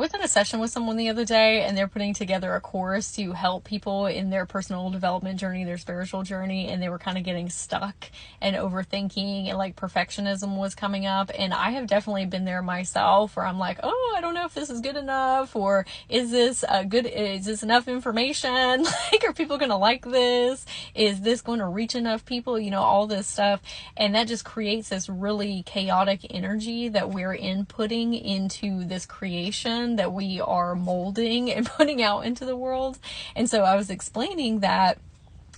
I was in a session with someone the other day, and they're putting together a course to help people in their personal development journey, their spiritual journey, and they were kind of getting stuck and overthinking, and like perfectionism was coming up. And I have definitely been there myself, where I'm like, oh, I don't know if this is good enough, or is this enough information? Like, are people gonna like this? Is this going to reach enough people? All this stuff. And that just creates this really chaotic energy that we're inputting into this creation that we are molding and putting out into the world. And so I was explaining that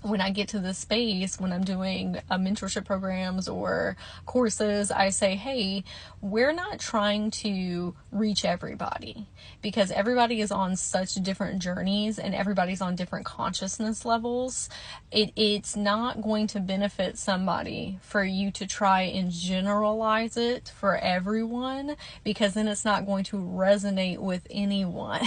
when I get to this space, when I'm doing mentorship programs or courses, I say, hey, we're not trying to reach everybody, because everybody is on such different journeys and everybody's on different consciousness levels. It's not going to benefit somebody for you to try and generalize it for everyone, because then it's not going to resonate with anyone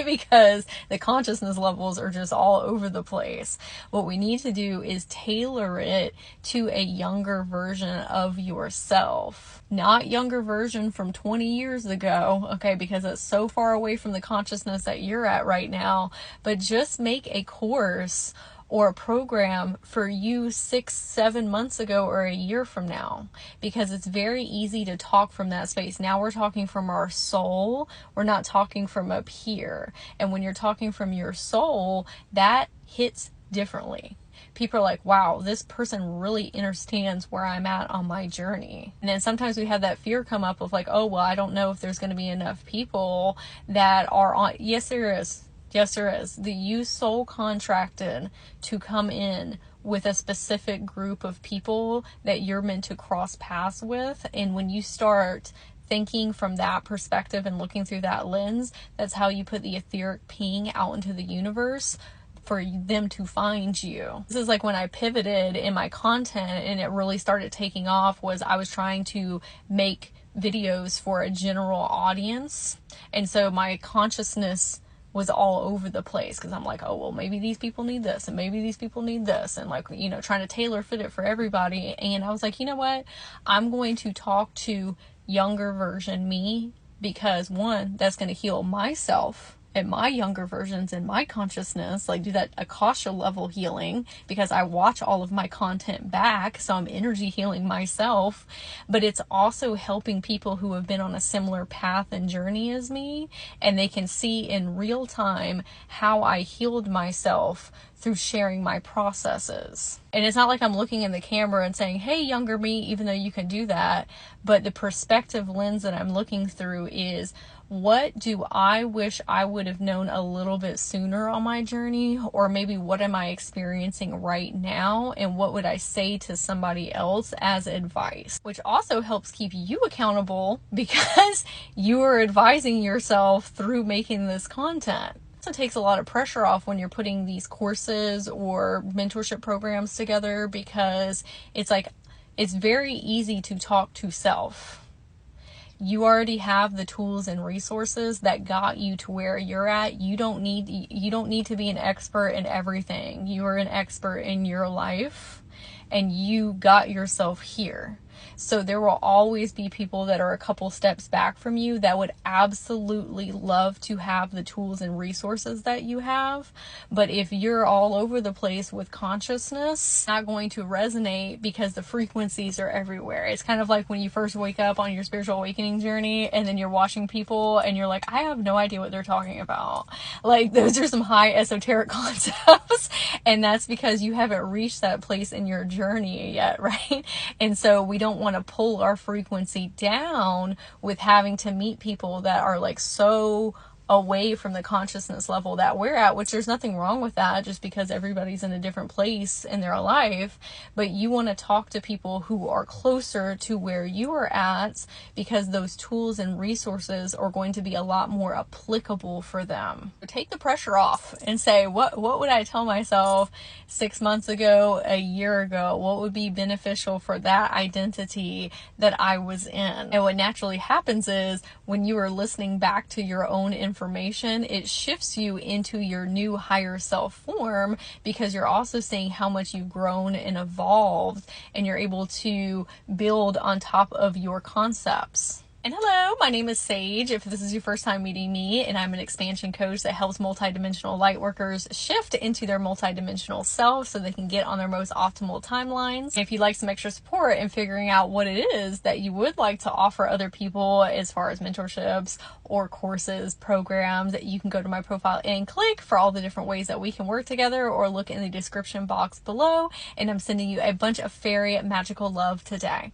because the consciousness levels are just all over the place. What we need to do is tailor it to a younger version of yourself. Not younger version from 20 years ago, okay, because it's so far away from the consciousness that you're at right now, but just make a course or a program for you 6-7 months ago or a year from now, because it's very easy to talk from that space. Now we're talking from our soul. We're not talking from up here. And when you're talking from your soul, that hits differently. People are like, wow, this person really understands where I'm at on my journey. And then sometimes we have that fear come up of like, oh, well, I don't know if there's going to be enough people that are on. Yes, there is. Yes, there is. You soul contracted to come in with a specific group of people that you're meant to cross paths with. And when you start thinking from that perspective and looking through that lens, that's how you put the etheric ping out into the universe for them to find you. This is like when I pivoted in my content and it really started taking off, was I was trying to make videos for a general audience. And so my consciousness was all over the place, because I'm like, oh, well, maybe these people need this and maybe these people need this, and like, trying to tailor fit it for everybody. And I was like, you know what? I'm going to talk to younger version me, because one, that's going to heal myself and my younger versions in my consciousness, like do that Akasha level healing, because I watch all of my content back, so I'm energy healing myself. But it's also helping people who have been on a similar path and journey as me, and they can see in real time how I healed myself through sharing my processes. And it's not like I'm looking in the camera and saying, hey, younger me, even though you can do that. But the perspective lens that I'm looking through is, what do I wish I would have known a little bit sooner on my journey? Or maybe what am I experiencing right now? And what would I say to somebody else as advice? Which also helps keep you accountable, because you are advising yourself through making this content. Also takes a lot of pressure off when you're putting these courses or mentorship programs together, because it's like, it's very easy to talk to self. You already have the tools and resources that got you to where you're at. You don't need to be an expert in everything. You are an expert in your life, and you got yourself here. So there will always be people that are a couple steps back from you that would absolutely love to have the tools and resources that you have. But if you're all over the place with consciousness, it's not going to resonate, because the frequencies are everywhere. It's kind of like when you first wake up on your spiritual awakening journey, and then you're watching people and you're like, I have no idea what they're talking about. Like, those are some high esoteric concepts. And that's because you haven't reached that place in your journey yet, right? And so we don't want to pull our frequency down with having to meet people that are like so away from the consciousness level that we're at, which there's nothing wrong with that, just because everybody's in a different place in their life. But you want to talk to people who are closer to where you are at, because those tools and resources are going to be a lot more applicable for them. Take the pressure off and say, what would I tell myself 6 months ago, a year ago? What would be beneficial for that identity that I was in? And what naturally happens is, when you are listening back to your own information, it shifts you into your new higher self form, because you're also seeing how much you've grown and evolved, and you're able to build on top of your concepts. And hello, my name is Sage, if this is your first time meeting me, and I'm an expansion coach that helps multidimensional lightworkers shift into their multidimensional self so they can get on their most optimal timelines. If you'd like some extra support in figuring out what it is that you would like to offer other people as far as mentorships or courses, programs, you can go to my profile and click for all the different ways that we can work together, or look in the description box below, and I'm sending you a bunch of fairy magical love today.